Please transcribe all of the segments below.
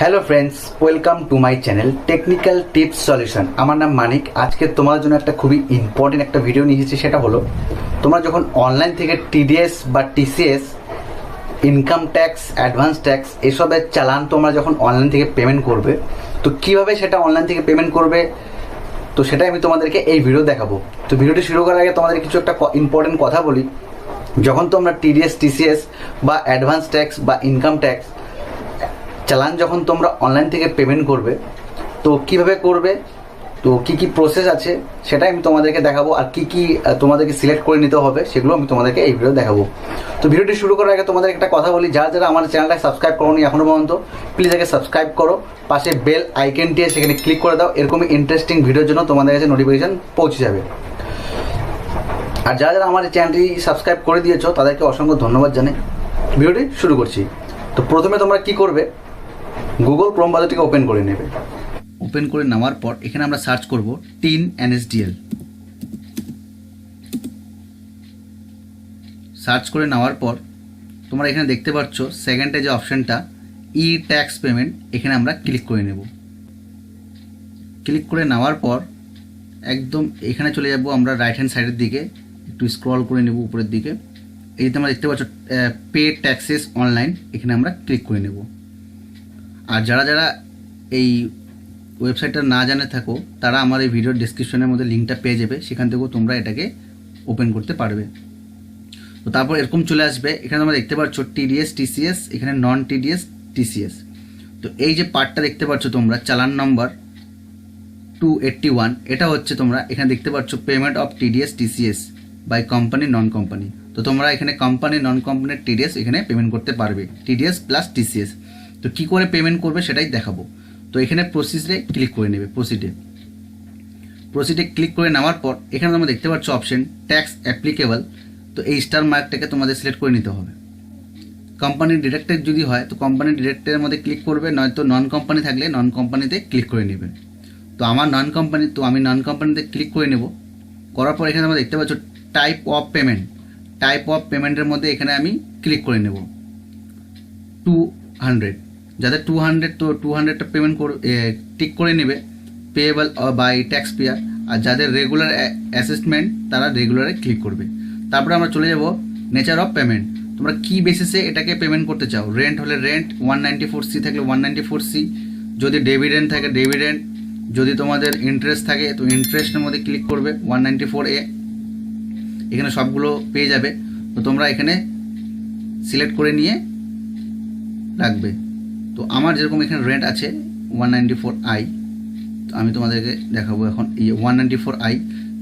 Hello friends, welcome to my channel technical tips solution. আমার নাম মানিক। আজকে তোমাদের জন্য একটা খুবই ইম্পর্টেন্ট একটা ভিডিও নিয়ে এসেছি। সেটা হলো, তোমরা যখন অনলাইন থেকে টিডিএস বা TCS, income tax, advance tax এসবের চালান তোমরা যখন অনলাইন থেকে পেমেন্ট করবে, তো কীভাবে সেটা অনলাইন থেকে পেমেন্ট করবে, তো সেটাই আমি তোমাদেরকে এই ভিডিও দেখাবো। তো ভিডিওটি শুরু করার আগে তোমাদের কিছু একটা ইম্পর্টেন্ট কথা বলি। যখন তোমরা টিডিএস, টিসিএস বা অ্যাডভান্স ট্যাক্স বা ইনকাম ট্যাক্স চালান যখন তোমরা অনলাইন থেকে পেমেন্ট করবে, তো কিভাবে করবে, তো কি কি প্রসেস আছে সেটাই আমি তোমাদেরকে দেখাবো। আর কি কি তোমাদেরকে সিলেক্ট করে নিতে হবে সেগুলো আমি তোমাদেরকে এই ভিডিও দেখাবো। তো ভিডিওটি শুরু করার আগে তোমাদের একটা কথা বলি, যারা যারা আমার চ্যানেলটা সাবস্ক্রাইব করোনি এখনও পর্যন্ত, প্লিজ আগে সাবস্ক্রাইব করো, পাশে বেল আইকনটি সেখানে ক্লিক করে দাও। এরকমই ইন্টারেস্টিং ভিডিওর জন্য তোমাদের কাছে নোটিফিকেশন পৌঁছে যাবে। আর যারা যারা আমার চ্যানেলটি সাবস্ক্রাইব করে দিয়েছো তাদেরকে অসংখ্য ধন্যবাদ জানাই। ভিডিওটি শুরু করছি। তো প্রথমে তোমরা কি করবে, গুগল ক্রোম ব্রাউজারটিকে ওপেন করে নেবে। ওপেন করে নেওয়ার পর এখানে আমরা সার্চ করব টিন এনএসডিএল। সার্চ করে নেওয়ার পর তোমরা এখানে দেখতে পাচ্ছ সেকেন্ডে যে অপশানটা ই ট্যাক্স পেমেন্ট, এখানে আমরা ক্লিক করে নেব। ক্লিক করে নেওয়ার পর একদম এখানে চলে যাব আমরা রাইট হ্যান্ড সাইডের দিকে, একটু স্ক্রল করে নেব উপরের দিকে। এই তোমরা দেখতে পাচ্ছ পে ট্যাক্সেস অনলাইন, এখানে আমরা ক্লিক করে নেব। আর যারা যারা এই ওয়েবসাইটটা না জানে থাকো তারা আমার এই ভিডিওর ডিসক্রিপশনের মধ্যে লিঙ্কটা পেয়ে যাবে, সেখান থেকেও তোমরা এটাকে ওপেন করতে পারবে। তো তারপর এরকম চলে আসবে, এখানে তোমরা দেখতে পাচ্ছ টিডিএস, টিসিএস, এখানে নন টিডিএস, টিসিএস। তো এই যে পার্টটা দেখতে পাচ্ছ তোমরা, চালান নম্বর 281, এটা হচ্ছে তোমরা এখানে দেখতে পাচ্ছ payment of TDS, TCS by company, non company. তো তোমরা এখানে কোম্পানি, নন কোম্পানির টিডিএস এখানে পেমেন্ট করতে পারবে, টিডিএস প্লাস টিসিএস। তো কী করে পেমেন্ট করবে সেটাই দেখাবো। তো এখানে প্রসিডে ক্লিক করে নেবে। প্রসিডে ক্লিক করে নেওয়ার পর এখানে তোমরা দেখতে পাচ্ছ অপশন ট্যাক্স অ্যাপ্লিকেবল। তো এই স্টার মার্কটাকে তোমাদের সিলেক্ট করে নিতে হবে। কোম্পানি ডিরেক্টেড যদি হয় তো কোম্পানি ডিরেক্টের মধ্যে ক্লিক করবে, নয়তো নন কোম্পানি থাকলে নন কোম্পানিতে ক্লিক করে নেবে। তো আমার নন কোম্পানি, তো আমি নন কোম্পানিতে ক্লিক করে নেব। করার পর এখানে তোমরা দেখতে পাচ্ছ type of payment, type of পেমেন্টের মধ্যে এখানে আমি ক্লিক করে নেব 200। যাদের 200, তো 200টা পেমেন্ট টিক করে নেবে, পেয়েবল বাই ট্যাক্স পেয়ার। আর যাদের রেগুলার অ্যাসেসমেন্ট তারা রেগুলারে ক্লিক করবে। তারপরে আমরা চলে যাব নেচার অফ পেমেন্ট। তোমরা কী বেসিসে এটাকে পেমেন্ট করতে চাও, রেন্ট হলে রেন্ট, 194C থাকলে 194C, যদি ডিভিডেন্ড থাকে ডিভিডেন্ড, যদি তোমাদের ইন্টারেস্ট থাকে তো ইন্টারেস্টের মধ্যে ক্লিক করবে 194A। এখানে সবগুলো পেয়ে যাবে। তো তোমরা এখানে সিলেক্ট করে নিয়ে রাখবে। তো আমার যেরকম এখানে রেন্ট আছে 194I, তো আমি তোমাদেরকে দেখাবো এখন এই 194I।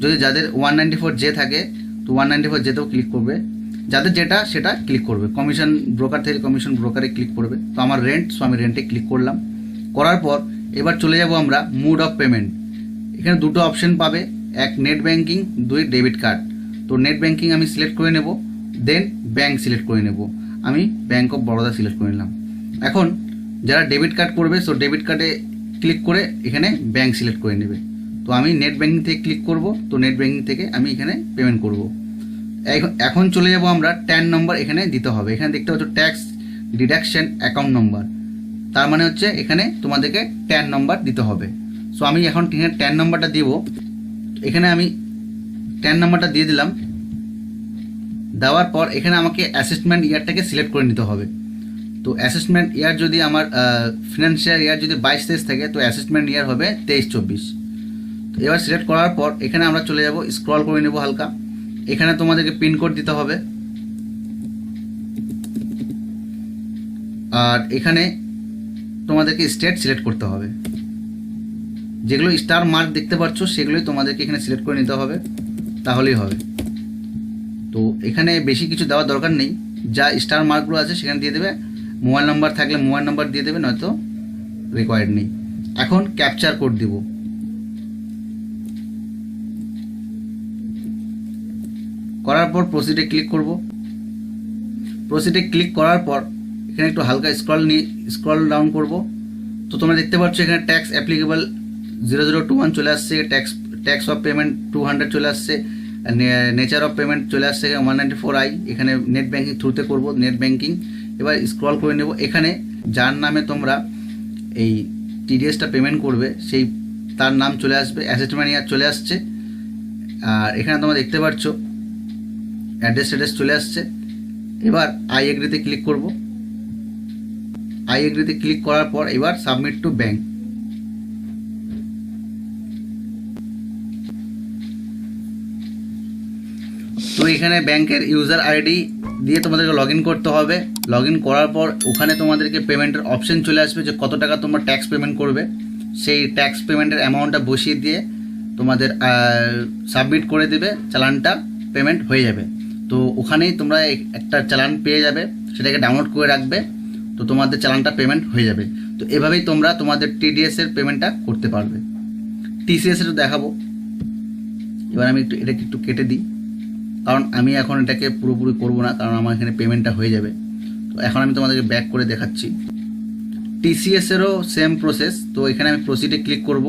যদি যাদের 194J থাকে তো 194Jতেও ক্লিক করবে, যাদের যেটা সেটা ক্লিক করবে। কমিশন ব্রোকার থেকে কমিশন ব্রোকারে ক্লিক করবে। তো আমার রেন্ট, সো আমি রেন্টে ক্লিক করলাম। করার পর এবার চলে যাব আমরা মোড অফ পেমেন্ট। এখানে দুটো অপশন পাবে, এক নেট ব্যাঙ্কিং, দুই ডেবিট কার্ড। তো নেট ব্যাঙ্কিং আমি সিলেক্ট করে নেব, দেন ব্যাঙ্ক সিলেক্ট করে নেব। আমি ব্যাঙ্ক অফ বরোদা সিলেক্ট করে নিলাম। এখন যারা ডেবিট কার্ড করবে সো ডেবিট কার্ডে ক্লিক করে এখানে ব্যাঙ্ক সিলেক্ট করে নেবে। তো আমি নেট ব্যাঙ্কিং থেকে ক্লিক করব, তো নেট ব্যাঙ্কিং থেকে আমি এখানে পেমেন্ট করব। এখন চলে যাব আমরা 10 নম্বর এখানে দিতে হবে। এখানে দেখতে পাচ্ছ ট্যাক্স ডিডাকশন অ্যাকাউন্ট নম্বর, তার মানে হচ্ছে এখানে তোমাদেরকে 10 নম্বর দিতে হবে। সো আমি এখন এখানে 10 নম্বরটা দিব। এখানে আমি 10 নম্বরটা দিয়ে দিলাম। দেওয়ার পর এখানে আমাকে অ্যাসেসমেন্ট ইয়ারটাকে সিলেক্ট করে নিতে হবে। তো অ্যাসেসমেন্ট ইয়ার যদি আমার ফিনান্সিয়াল ইয়ার যদি 22-23 থাকে তো অ্যাসেসমেন্ট ইয়ার হবে 23-24। তো এবার সিলেক্ট করার পর এখানে আমরা চলে যাব, স্ক্রল করে নেব হালকা। এখানে তোমাদেরকে পিনকোড দিতে হবে। আর এখানে তোমাদেরকে স্টেট সিলেক্ট করতে হবে। যেগুলো স্টার মার্ক দেখতে পাচ্ছ সেগুলোই তোমাদেরকে এখানে সিলেক্ট করে নিতে হবে, তাহলেই হবে। তো এখানে বেশি কিছু দেওয়ার দরকার নেই, যা স্টার মার্কগুলো আছে সেখানে দিয়ে দেবে। মোবাইল নাম্বার থাকলে মোবাইল নাম্বার দিয়ে দেবে, নয়তো রিকোয়ার্ড নেই। এখন ক্যাপচার কোড দিব। করার পর প্রসিডে ক্লিক করব। প্রসিডে ক্লিক করার পর এখানে একটু হালকা স্ক্রল ডাউন করব। তো তোমরা দেখতে পাচ্ছ এখানে ট্যাক্স অ্যাপ্লিকেবল 0021 চলে আসছে, ট্যাক্স অফ পেমেন্ট 200 চলে আসছে, নেচার অফ পেমেন্ট চলে আসছে 194I। এখানে নেট ব্যাঙ্কিং থ্রুতে করব, নেট ব্যাঙ্কিং। এবার স্ক্রল করে নেব। এখানে যার নামে তোমরা এই টিডিএসটা পেমেন্ট করবে সেই তার নাম চলে আসবে, অ্যাসেসমেন্ট ইয়ার চলে আসছে। আর এখানে তোমরা দেখতে পাচ্ছ অ্যাড্রেস চলে আসছে। এবার আই এগ্রিতে ক্লিক করব। আই এগ্রিতে ক্লিক করার পর এবার সাবমিট টু ব্যাঙ্ক। তো এখানে ব্যাংকের ইউজার আইডি দিয়ে তোমাদেরকে লগ ইন করতে হবে। লগ ইন করার পর ওখানে তোমাদেরকে পেমেন্টের অপশন চলে আসবে যে কত টাকা তোমরা ট্যাক্স পেমেন্ট করবে। সেই ট্যাক্স পেমেন্টের অ্যামাউন্টটা বসিয়ে দিয়ে তোমাদের সাবমিট করে দেবে, চালানটা পেমেন্ট হয়ে যাবে। তো ওখানেই তোমরা একটা চালান পেয়ে যাবে, সেটাকে ডাউনলোড করে রাখবে, তো তোমাদের চালানটা পেমেন্ট হয়ে যাবে। তো এভাবেই তোমরা তোমাদের টিডিএসের পেমেন্টটা করতে পারবে। টিসিএসের দেখাবো। এবার আমি এটাকে একটু কেটে দিই, কারণ আমি এখন এটাকে পুরোপুরি করব না, কারণ আমার এখানে পেমেন্টটা হয়ে যাবে। তো এখন আমি তোমাদেরকে ব্যাক করে দেখাচ্ছি। টিসিএসেরও সেম প্রসেস। তো এখানে আমি প্রসিডে ক্লিক করব।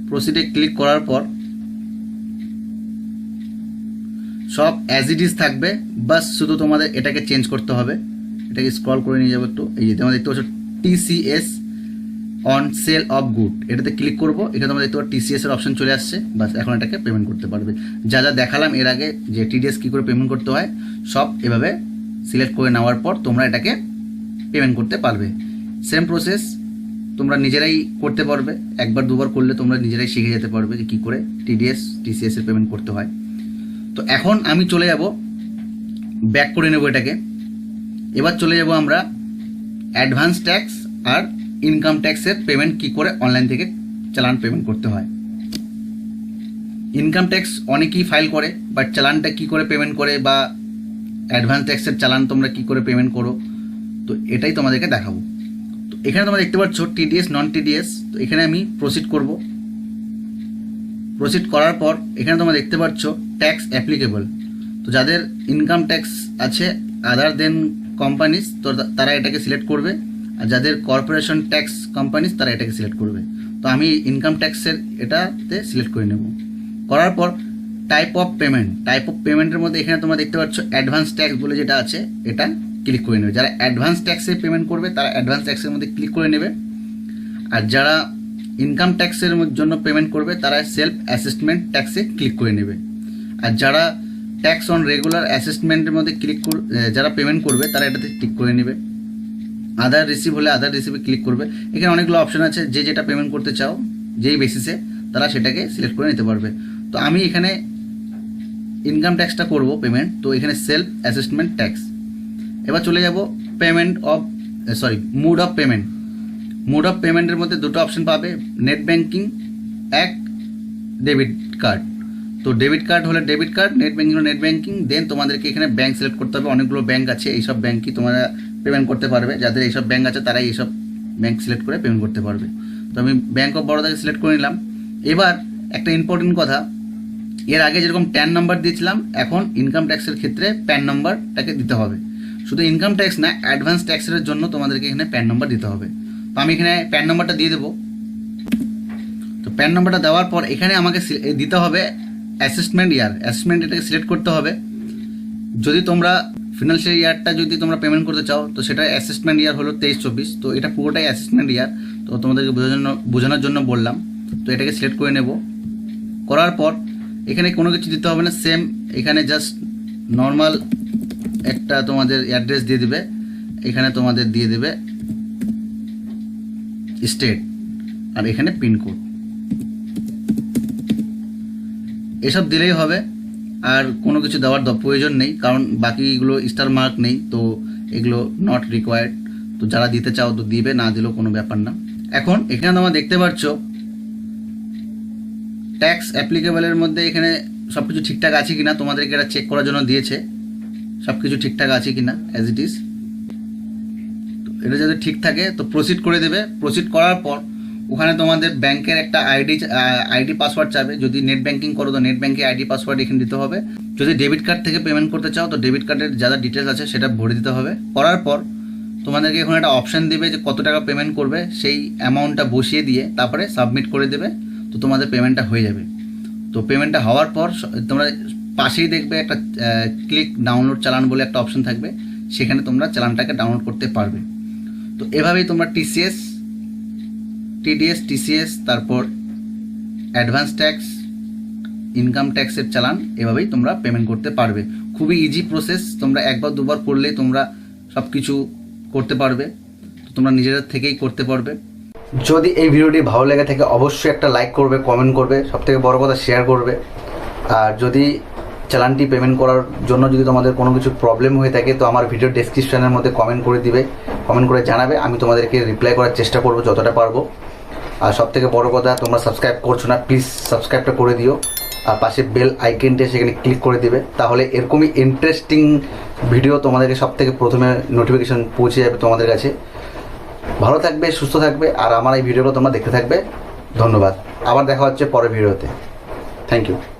প্রসিডে ক্লিক করার পর সব অ্যাজ ইট ইজ থাকবে, বাস শুধু তোমাদের এটাকে চেঞ্জ করতে হবে। এটাকে স্ক্রল করে নিয়ে যাবো একটু। এই যে তোমরা দেখতে পাচ্ছ TCS on sell of good, এটাতে ক্লিক করব। এটা তোমরা দেখতে পাচ্ছ টিসিএস এর অপশন চলে আসছে। বাস এখন এটাকে পেমেন্ট করতে পারবে। যা যা দেখালাম এর আগে যে টিডিএস কী করে পেমেন্ট করতে হয়, সব এভাবে সিলেক্ট করে নেওয়ার পর তোমরা এটাকে পেমেন্ট করতে পারবে। সেম প্রসেস তোমরা নিজেরাই করতে পারবে। একবার দুবার করলে তোমরা নিজেরাই শিখে যেতে পারবে যে কী করে টিসিএস এর পেমেন্ট করতে হয়। তো এখন আমি চলে যাব, ব্যাক করে নেব এটাকে। এবার চলে যাব আমরা অ্যাডভান্স ট্যাক্স আর ইনকাম ট্যাক্সের পেমেন্ট কী করে অনলাইন থেকে চালান পেমেন্ট করতে হয়। ইনকাম ট্যাক্স অনেকেই ফাইল করে, বাট চালানটা কী করে পেমেন্ট করে বা অ্যাডভান্স ট্যাক্সের চালান তোমরা কী করে পেমেন্ট করো, তো এটাই তোমাদেরকে দেখাবো। তো এখানে তোমরা দেখতে পাচ্ছ টিডিএস নন টিডিএস। তো এখানে আমি প্রসিড করব। প্রসিড করার পর এখানে তোমরা দেখতে পাচ্ছ ট্যাক্স অ্যাপ্লিকেবল। তো যাদের ইনকাম ট্যাক্স আছে আদার দেন কোম্পানিজ, তো তারা এটাকে সিলেক্ট করবে। আর যাদের কর্পোরেশন ট্যাক্স কোম্পানিজ তারা এটাকে সিলেক্ট করবে। তো আমি ইনকাম ট্যাক্সের এটাতে সিলেক্ট করে নেব। করার পর টাইপ অফ পেমেন্টের মধ্যে এখানে তোমরা দেখতে পাচ্ছ অ্যাডভান্স ট্যাক্স বলে যেটা আছে, এটা ক্লিক করে নেবে। যারা অ্যাডভান্স ট্যাক্সে পেমেন্ট করবে তারা অ্যাডভান্স ট্যাক্সের মধ্যে ক্লিক করে নেবে। আর যারা ইনকাম ট্যাক্সের জন্য পেমেন্ট করবে তারা সেলফ অ্যাসেসমেন্ট ট্যাক্সে ক্লিক করে নেবে। আর যারা ট্যাক্স অন রেগুলার অ্যাসেসমেন্টের মধ্যে যারা পেমেন্ট করবে তারা এটাতে ক্লিক করে নেবে। আদার রিসিভ হলে আদার রিসিভে ক্লিক করবে। এখানে অনেকগুলো অপশন আছে, যে যেটা পেমেন্ট করতে চাও যেই বেসিসে তারা সেটাকে সিলেক্ট করে নিতে পারবে। তো আমি এখানে ইনকাম ট্যাক্সটা করব পেমেন্ট, তো এখানে সেলফ অ্যাসেসমেন্ট ট্যাক্স। এবার চলে যাব mode of payment. Mode of পেমেন্টের মধ্যে দুটো অপশন পাবে, নেট ব্যাঙ্কিং, ডেবিট কার্ড। তো ডেবিট কার্ড হলে ডেবিট কার্ড, নেট ব্যাঙ্কিং হলে নেট ব্যাঙ্কিং। দেন তোমাদেরকে এখানে ব্যাঙ্ক সিলেক্ট করতে হবে। অনেকগুলো ব্যাঙ্ক আছে, এইসব ব্যাঙ্কই তোমরা পেমেন্ট করতে পারবে। যাদের এইসব ব্যাঙ্ক আছে তারাই এইসব ব্যাঙ্ক সিলেক্ট করে পেমেন্ট করতে পারবে। তো আমি ব্যাঙ্ক অফ বরোদাকে সিলেক্ট করে নিলাম। এবার একটা ইম্পর্টেন্ট কথা, এর আগে যেরকম প্যান নাম্বার দিয়েছিলাম, এখন ইনকাম ট্যাক্সের ক্ষেত্রে প্যান নাম্বারটাকে দিতে হবে। শুধু ইনকাম ট্যাক্স না, অ্যাডভান্স ট্যাক্সের জন্য তোমাদেরকে এখানে প্যান নাম্বার দিতে হবে। তো আমি এখানে প্যান নাম্বারটা দিয়ে দেবো। তো প্যান নাম্বারটা দেওয়ার পর এখানে আমাকে দিতে হবে অ্যাসেসমেন্ট ইয়ার। অ্যাসেসমেন্ট এটাকে সিলেক্ট করতে হবে। যদি তোমরা ফিনান্সিয়াল ইয়ারটা যদি তোমরা পেমেন্ট করতে চাও, তো সেটা অ্যাসেসমেন্ট ইয়ার হলো 23-24। তো এটা পুরোটাই অ্যাসেসমেন্ট ইয়ার। তো তোমাদেরকে বোঝানোর জন্য বললাম। তো এটাকে সিলেক্ট করে নেব। করার পর এখানে কোনো কিছু দিতে হবে না, সেম এখানে জাস্ট নর্মাল একটা তোমাদের অ্যাড্রেস দিয়ে দেবে। এখানে তোমাদের দিয়ে দেবে স্টেট, আর এখানে পিনকোড। এসব দিলেই হবে, আর কোনো কিছু দেওয়ার প্রয়োজন নেই, কারণ বাকিগুলো স্টার মার্ক নেই, তো এগুলো নট রিকোয়ার্ড। তো যারা দিতে চাও তো দিবে, না দিলেও কোনো ব্যাপার না। এখন এখানে তোমরা দেখতে পাচ্ছ ট্যাক্স অ্যাপ্লিকেবলের মধ্যে এখানে সব কিছু ঠিকঠাক আছে কিনা তোমাদেরকে এটা চেক করার জন্য দিয়েছে, সব কিছু ঠিকঠাক আছে কিনা অ্যাজ ইট ইজ। তো এটা যদি ঠিক থাকে তো প্রসিড করে দেবে। প্রসিড করার পর ওখানে তোমাদের ব্যাংকের একটা আইডি পাসওয়ার্ড চাবে। যদি নেট ব্যাঙ্কিং করো তো নেট ব্যাঙ্কিং আইডি পাসওয়ার্ড এখানে দিতে হবে। যদি ডেবিট কার্ড থেকে পেমেন্ট করতে চাও তো ডেবিট কার্ডের যা যা ডিটেলস আছে সেটা ভরে দিতে হবে। করার পর তোমাদেরকে এখন একটা অপশান দেবে যে কত টাকা পেমেন্ট করবে, সেই অ্যামাউন্টটা বসিয়ে দিয়ে তারপরে সাবমিট করে দেবে। তো তোমাদের পেমেন্টটা হয়ে যাবে। তো পেমেন্টটা হওয়ার পর তোমরা পাশেই দেখবে একটা ক্লিক ডাউনলোড চালান বলে একটা অপশন থাকবে, সেখানে তোমরা চালানটাকে ডাউনলোড করতে পারবে। তো এভাবেই তোমরা টিসিএস টিডিএস, টিসিএস, তারপর অ্যাডভান্স ট্যাক্স, ইনকাম ট্যাক্সের চালান, এভাবেই তোমরা পেমেন্ট করতে পারবে। খুবই ইজি প্রসেস, তোমরা একবার দুবার করলেই তোমরা সব কিছু করতে পারবে, তোমরা নিজেদের থেকেই করতে পারবে। যদি এই ভিডিওটি ভালো লেগে থাকে অবশ্যই একটা লাইক করবে, কমেন্ট করবে, সবথেকে বড় কথা শেয়ার করবে। আর যদি চালানটি পেমেন্ট করার জন্য যদি তোমাদের কোনো কিছু প্রবলেম হয়ে থাকে তো আমার ভিডিও ডেসক্রিপশনের মধ্যে কমেন্ট করে দিবে, কমেন্ট করে জানাবে, আমি তোমাদেরকে রিপ্লাই করার চেষ্টা করব যতটা পারবো। আর সবথেকে বড় কথা, তোমরা সাবস্ক্রাইব করছো না, প্লিজ সাবস্ক্রাইবটা করে দিও। আর পাশে বেল আইকনটা সেখানে ক্লিক করে দিবে, তাহলে এরকমই ইন্টারেস্টিং ভিডিও তোমাদেরকে সবথেকে প্রথমে নোটিফিকেশন পৌঁছে যাবে তোমাদের কাছে। ভালো থাকবে, সুস্থ থাকবে, আর আমার এই ভিডিওগুলো তোমরা দেখতে থাকবে। ধন্যবাদ, আবার দেখা হচ্ছে পরের ভিডিওতে। Thank you.